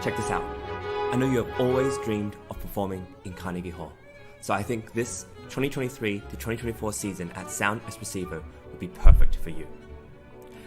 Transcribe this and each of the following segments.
Check this out. I know you have always dreamed of performing in Carnegie Hall, so I think this 2023 to 2024 season at Sound Espressivo will be perfect for you.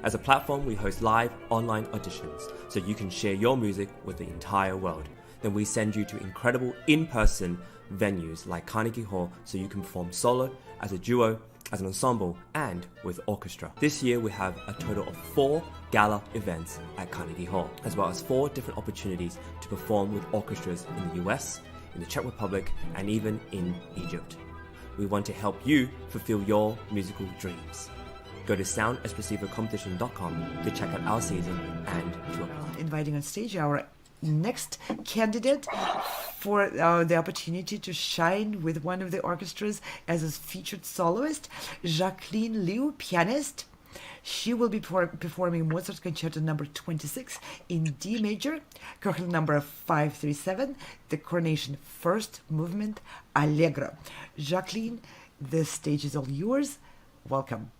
As a platform, we host live online auditions so you can share your music with the entire world. Then we send you to incredible in-person venues like Carnegie Hall so you can perform solo, as a duo, as an ensemble, and with orchestra. This year we have a total of 4 gala events at Carnegie Hall, as well as 4 different opportunities to perform with orchestras in the US, in the Czech Republic, and even in Egypt. We want to help you fulfill your musical dreams. Go to soundespressivocompetition.com to check out our season and to apply. Inviting on stage our next candidate for the opportunity to shine with one of the orchestras as a featured soloist, Jacqueline Liu, pianist. She will be performing Mozart Concerto number 26 in D major, curriculum number 537, the Coronation first movement, Allegro. Jacqueline, the stage is all yours. Welcome.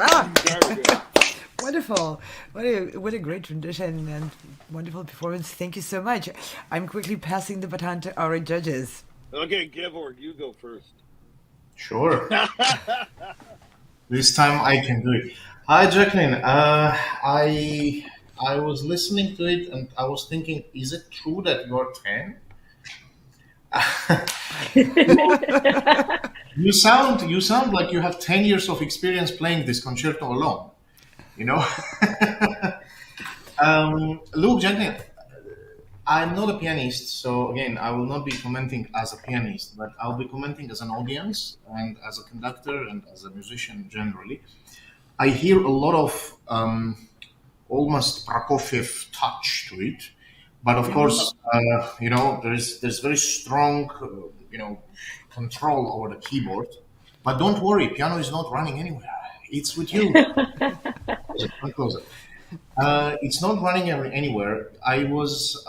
Ah, Very good. wonderful. What a great rendition and wonderful performance. Thank you so much. I'm quickly passing the baton to our judges. Okay, Gevorg, you go first. Sure. This time I can do it. Hi, Jacqueline. I was listening to it and I was thinking, is it true that you're 10? You sound like you have 10 years of experience playing this concerto alone. You know. Look, Jacqueline, I'm not a pianist, so again, I will not be commenting as a pianist, but I'll be commenting as an audience and as a conductor and as a musician generally. I hear a lot of almost Prokofiev touch to it, but of course, there's very strong, control over the keyboard. But don't worry, piano is not running anywhere. It's with you. Come closer. It's not running anywhere. It was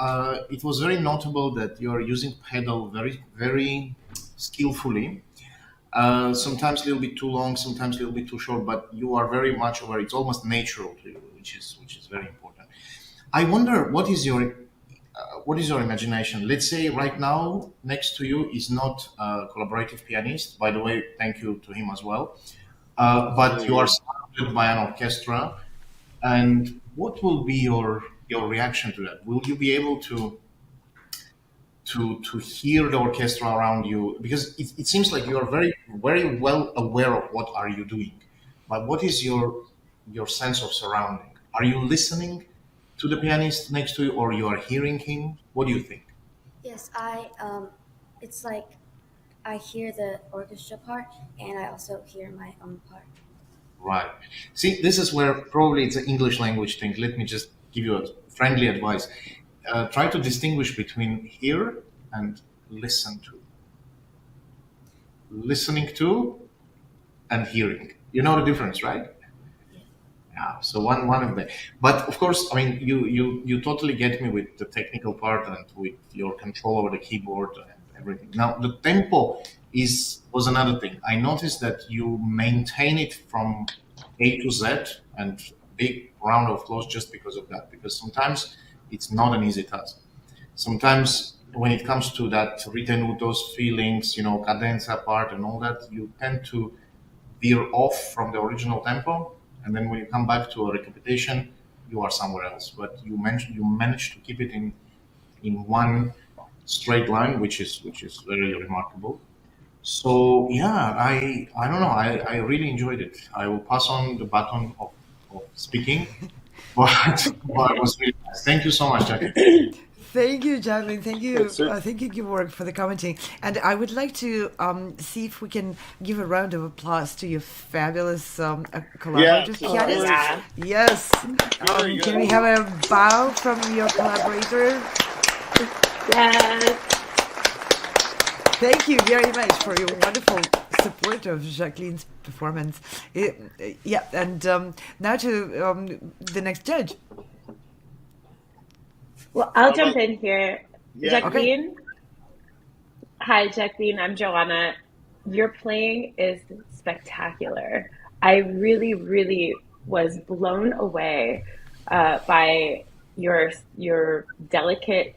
very notable that you're using pedal very, very skillfully. Sometimes a little bit too long, sometimes a little bit too short, but you are very much aware. It's almost natural to you, which is very important. I wonder what is your imagination? Let's say right now next to you is not a collaborative pianist. By the way, thank you to him as well. But you are surrounded by an orchestra. And what will be your reaction to that? Will you be able to hear the orchestra around you? Because it seems like you are very, very well aware of what are you doing. But what is your sense of surrounding? Are you listening to the pianist next to you, or you are hearing him? What do you think? Yes, it's like I hear the orchestra part and I also hear my own part. Right. See, this is where probably it's an English language thing. Let me just give you a friendly advice. Try to distinguish between hear and listen to. Listening to and hearing. You know the difference, right? Yeah. So one of them. But of course, I mean, you totally get me with the technical part and with your control over the keyboard and everything. Now, the tempo was another thing. I noticed that you maintain it from A to Z, and big round of applause just because of that. Because sometimes it's not an easy task. Sometimes when it comes to that ritenutos feelings, cadenza part and all that, you tend to veer off from the original tempo, and then when you come back to a recapitulation, you are somewhere else. But you managed to keep it in one straight line, which is very remarkable. So yeah, I don't know. I really enjoyed it. I will pass on the baton of speaking, but it was really nice. Thank you so much, Jackie. Thank you, Jacqueline. Thank you, Yes, sir. thank you, Georg, for the commenting. And I would like to see if we can give a round of applause to your fabulous collaborator Yeah, pianist. yeah. Yes. Very good. Can we have a bow from your collaborator? Yes. Thank you very much for your wonderful support of Jacqueline's performance. Yeah, and now to the next judge. Well, I'll jump in here. Yeah. Jacqueline. Hi, Jacqueline. I'm Joanna. Your playing is spectacular. I really, really was blown away by your delicate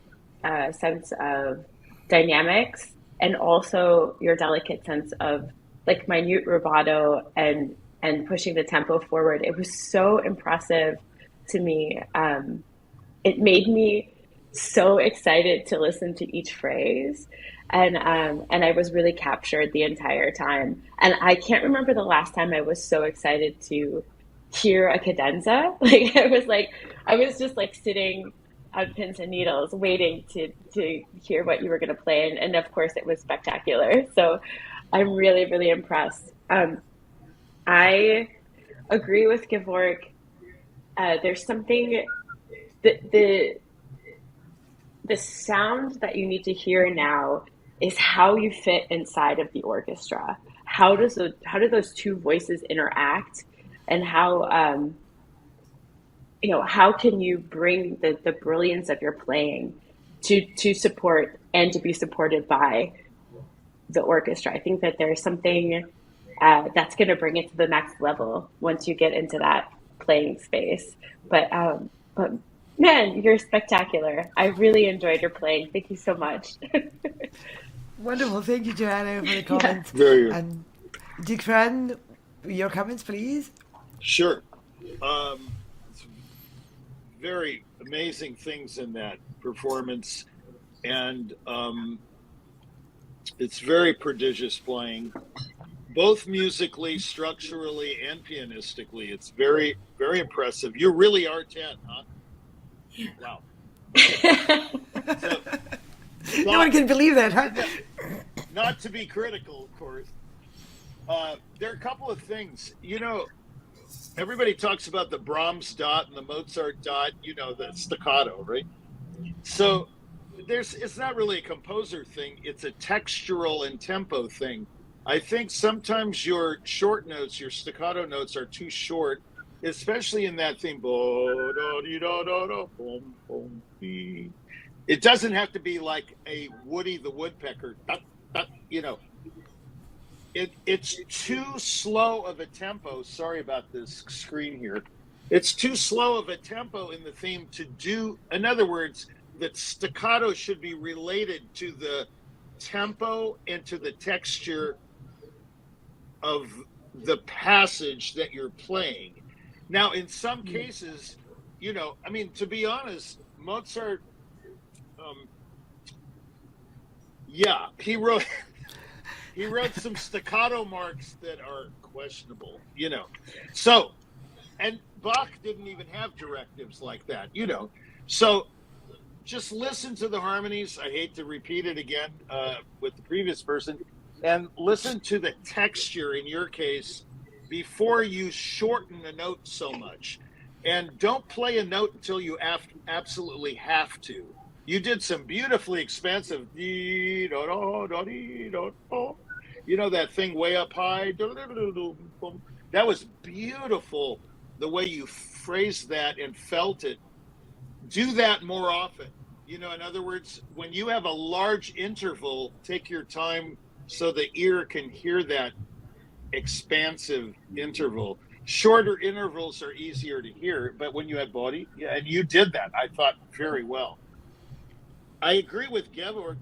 sense of dynamics, and also your delicate sense of like minute rubato and pushing the tempo forward. It was so impressive to me. It made me so excited to listen to each phrase, and I was really captured the entire time. And I can't remember the last time I was so excited to hear a cadenza. I was just like sitting on pins and needles, waiting to hear what you were going to play, and of course it was spectacular. So I'm really, really impressed. I agree with Gevorg. There's something. The sound that you need to hear now is how you fit inside of the orchestra. How do those two voices interact, and how how can you bring the brilliance of your playing to support and to be supported by the orchestra? I think that there's something that's going to bring it to the next level once you get into that playing space. But man, you're spectacular. I really enjoyed your playing. Thank you so much. Wonderful. Thank you, Joanna, for the comments. Very good. And Dikran, your comments, please. Sure. It's very amazing things in that performance, and it's very prodigious playing, both musically, structurally, and pianistically. It's very, very impressive. You really are 10, huh? Wow. So, No one can believe that, huh? not to be critical, of course. There are a couple of things. You know, everybody talks about the Brahms dot and the Mozart dot, you know, the staccato, right? So it's not really a composer thing. It's a textural and tempo thing. I think sometimes your short notes, your staccato notes are too short, especially in that theme. It doesn't have to be like a Woody the Woodpecker, you know. It's too slow of a tempo. Sorry about this screen here. It's too slow of a tempo in the theme to do. In other words, that staccato should be related to the tempo and to the texture of the passage that you're playing. Now, in some cases, you know, I mean, to be honest, Mozart, yeah, he wrote some staccato marks that are questionable, you know. So, and Bach didn't even have directives like that, you know. So just listen to the harmonies. I hate to repeat it again with the previous person. And listen to the texture in your case before you shorten a note so much. And don't play a note until you absolutely have to. You did some beautifully expansive, you know, that thing way up high. That was beautiful, the way you phrased that and felt it. Do that more often. You know, in other words, when you have a large interval, take your time so the ear can hear that expansive interval. Shorter intervals are easier to hear, but when you had body, yeah, and you did that, I thought, very well. I agree with Gevorg.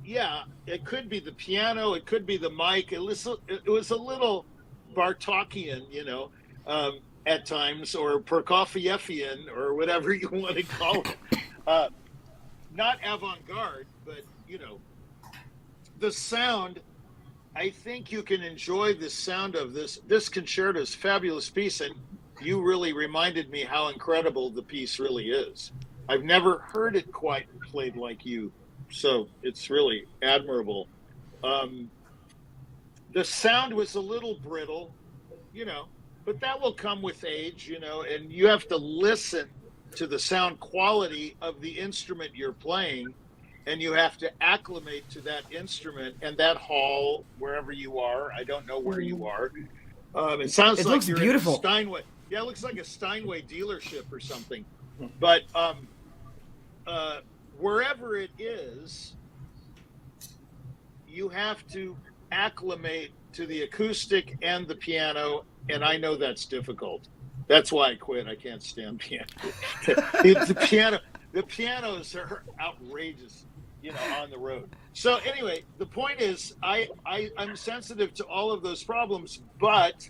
Yeah, it could be the piano, it could be the mic. It was a little Bartokian, you know, at times, or Prokofievian, or whatever you want to call it. Not avant-garde, but, you know, the sound. I think you can enjoy the sound of this concerto is a fabulous piece, and you really reminded me how incredible the piece really is. I've never heard it quite played like you, so it's really admirable. The sound was a little brittle, you know, but that will come with age, you know, and you have to listen to the sound quality of the instrument you're playing, and you have to acclimate to that instrument and that hall, wherever you are. I don't know where you are. It sounds like you're beautiful. In a Steinway. Yeah, it looks like a Steinway dealership or something. But wherever it is, you have to acclimate to the acoustic and the piano, and I know that's difficult. That's why I quit. I can't stand piano. The pianos are outrageous, you know, on the road. So anyway, the point is, I'm sensitive to all of those problems, but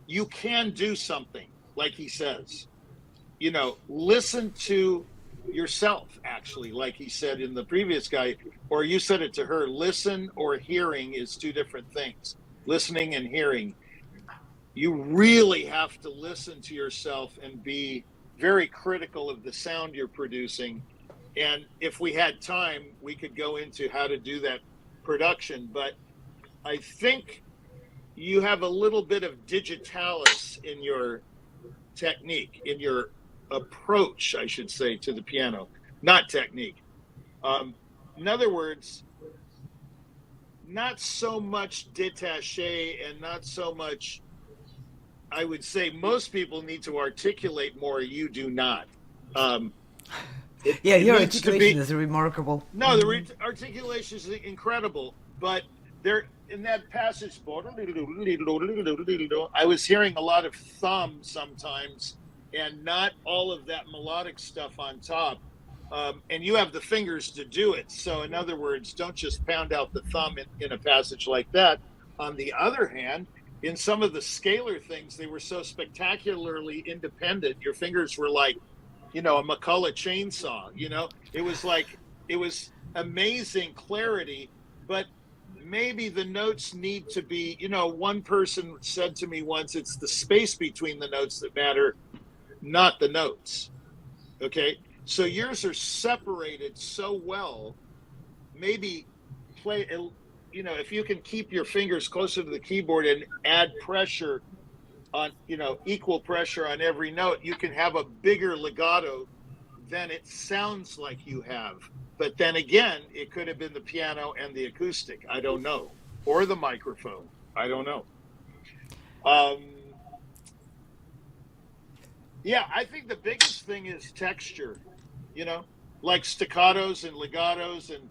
you can do something, like he says. You know, listen to yourself, actually, like he said in the previous guy, or you said it to her. Listen or hearing is two different things. Listening and hearing. You really have to listen to yourself and be very critical of the sound you're producing. And if we had time, we could go into how to do that production. But I think you have a little bit of digitalis in your technique, in your approach, I should say, to the piano, not technique. In other words, not so much détaché and not so much, I would say most people need to articulate more. You do not. Your articulation is remarkable. No, the articulation is incredible, but in that passage, I was hearing a lot of thumb sometimes, and not all of that melodic stuff on top. And you have the fingers to do it. So in other words, don't just pound out the thumb in a passage like that. On the other hand, in some of the scalar things, they were so spectacularly independent. Your fingers were like, a McCullough chainsaw, it was amazing clarity, but maybe the notes need to be, one person said to me once, it's the space between the notes that matter, not the notes. Okay. So yours are separated so well, maybe play, if you can keep your fingers closer to the keyboard and add pressure on, equal pressure on every note, you can have a bigger legato than it sounds like you have. But then again, it could have been the piano and the acoustic. I don't know. Or the microphone. I don't know. Yeah, I think the biggest thing is texture, like staccatos and legatos, and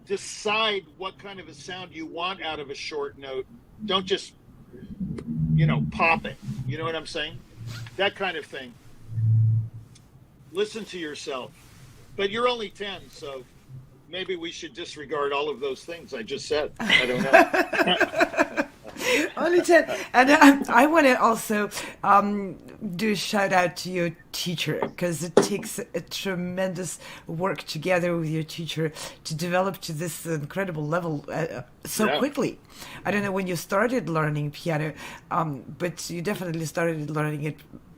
decide what kind of a sound you want out of a short note. Don't just, pop it. You know what I'm saying? That kind of thing. Listen to yourself. But you're only 10, so maybe we should disregard all of those things I just said. I don't know. Only 10. And I want to also do a shout out to your teacher, because it takes a tremendous work together with your teacher to develop to this incredible level so quickly. I don't know when you started learning piano, but you definitely started learning it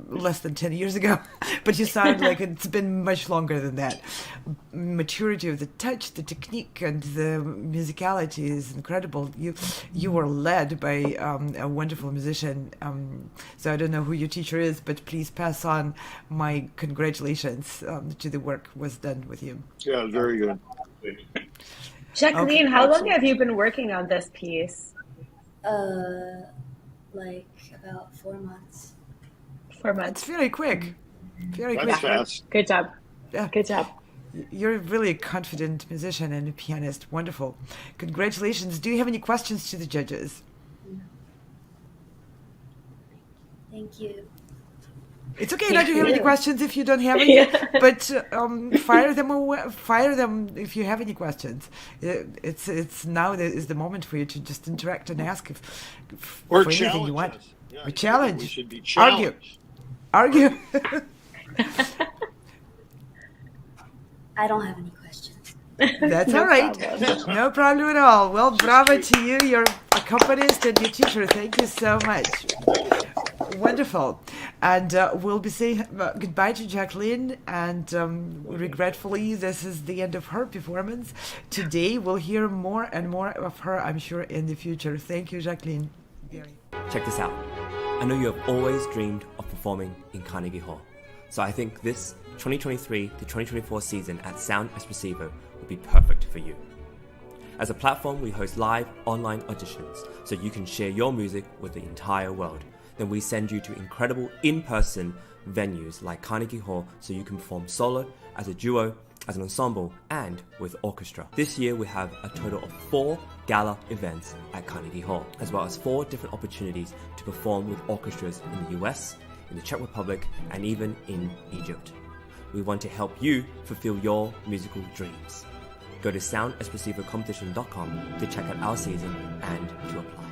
less than 10 years ago, but you sound like it's been much longer than that. Maturity of the touch, the technique, and the musicality is incredible. You were led by a wonderful musician, so I don't know who your teacher is, but please pass on my congratulations to the work was done with you. Yeah, very good. Jacqueline, how long have you been working on this piece? Like about 4 months. 4 months. It's very quick. Very That's quick. fast. Good job. Yeah. Good job. You're really a confident musician and a pianist. Wonderful. Congratulations. Do you have any questions to the judges? Thank you. It's okay not to have any questions if you don't have any, but fire them if you have any questions. It's now is the moment for you to just interact and ask Or for anything you want. us. Yeah, Or challenge. We should be challenged. Argue. I don't have any questions. That's No all right. problem. No problem at all. Well, bravo to you, your accompanist and your teacher. Thank you so much. Wonderful. And we'll be saying goodbye to Jacqueline. And regretfully, this is the end of her performance. Today, we'll hear more and more of her, I'm sure, in the future. Thank you, Jacqueline. Check this out. I know you have always dreamed of performing in Carnegie Hall. So I think this 2023 to 2024 season at Sound Espressivo will be perfect for you. As a platform, we host live online auditions so you can share your music with the entire world. Then we send you to incredible in-person venues like Carnegie Hall so you can perform solo, as a duo, as an ensemble, and with orchestra. This year we have a total of 4 gala events at Carnegie Hall, as well as 4 different opportunities to perform with orchestras in the US, in the Czech Republic, and even in Egypt. We want to help you fulfill your musical dreams. Go to soundespressivocompetition.com to check out our season and to apply.